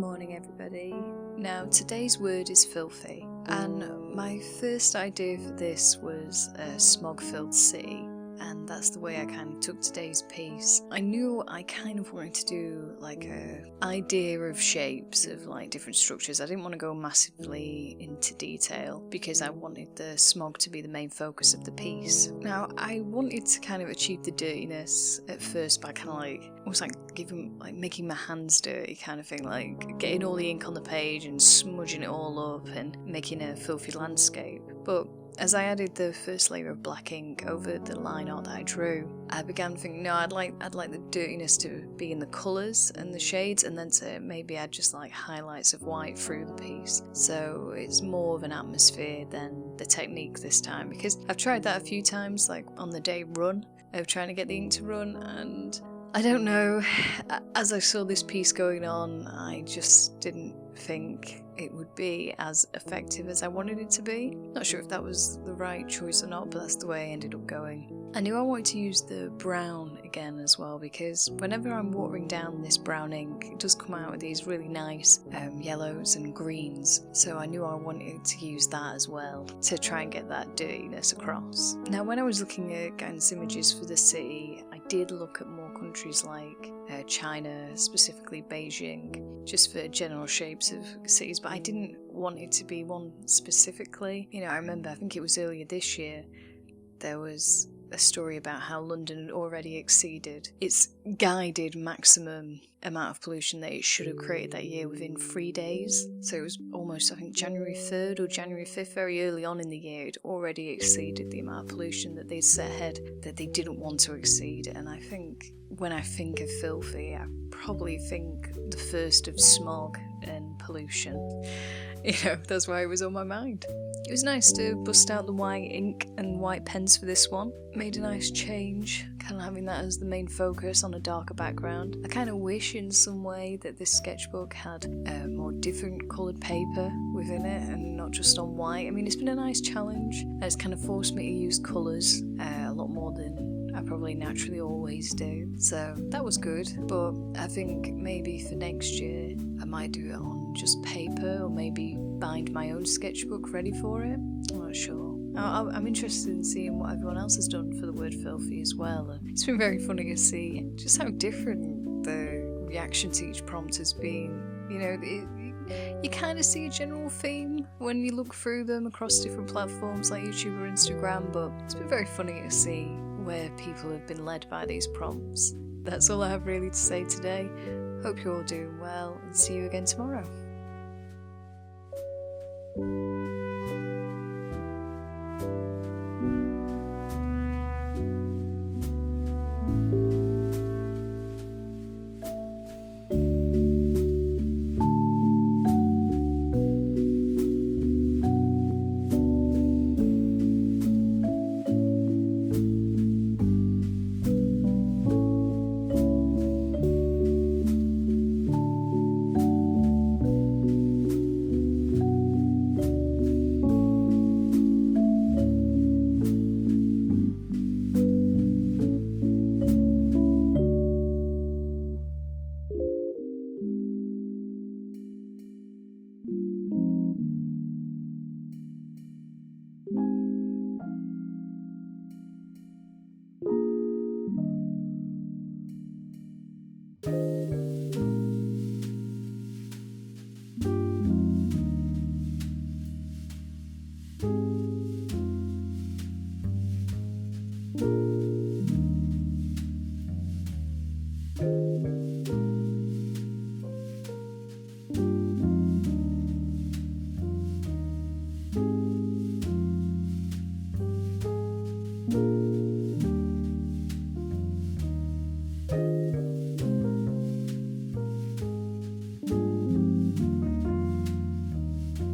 morning everybody. Now today's word is filthy, and my first idea for this was a smog-filled city, and that's the way I kind of took today's piece. I knew I kind of wanted to do like a idea of shapes of like different structures. I didn't want to go massively into detail because I wanted the smog to be the main focus of the piece. Now I wanted to kind of achieve the dirtiness at first by kind of like almost like making my hands dirty kind of thing, like getting all the ink on the page and smudging it all up and making a filthy landscape. But as I added the first layer of black ink over the line art that I drew, I began thinking, no, I'd like the dirtiness to be in the colours and the shades, and then to maybe add just like highlights of white through the piece. So it's more of an atmosphere than the technique this time, because I've tried that a few times, like on the day run of trying to get the ink to run, and I don't know, as I saw this piece going on, I just didn't think it would be as effective as I wanted it to be. Not sure if that was the right choice or not, but that's the way I ended up going. I knew I wanted to use the brown again as well, because whenever I'm watering down this brown ink, it does come out with these really nice yellows and greens, so I knew I wanted to use that as well to try and get that dirtiness across. Now when I was looking at guidance images for the city, I did look at more countries like China, specifically Beijing, just for general shapes of cities, but I didn't want it to be one specifically. You know, I remember, I think it was earlier this year, there was a story about how London had already exceeded its guided maximum amount of pollution that it should have created that year within 3 days. So it was almost, I think, January 3rd or January 5th, very early on in the year, it already exceeded the amount of pollution that they'd set ahead that they didn't want to exceed. And I think when I think of filthy, I probably think the first of smog and pollution. You know, that's why it was on my mind. It was nice to bust out the white ink and white pens for this one. Made a nice change, kind of having that as the main focus on a darker background. I kind of wish in some way that this sketchbook had more different coloured paper within it and not just on white. I mean, it's been a nice challenge, and it's kind of forced me to use colours a lot more than I probably naturally always do. So that was good, but I think maybe for next year I might do it on just paper, or maybe bind my own sketchbook ready for it. I'm not sure. I'm interested in seeing what everyone else has done for the word filthy as well. It's been very funny to see just how different the reaction to each prompt has been. You know, you kind of see a general theme when you look through them across different platforms like YouTube or Instagram, but it's been very funny to see where people have been led by these prompts. That's all I have really to say today. Hope you're all doing well, and see you again tomorrow.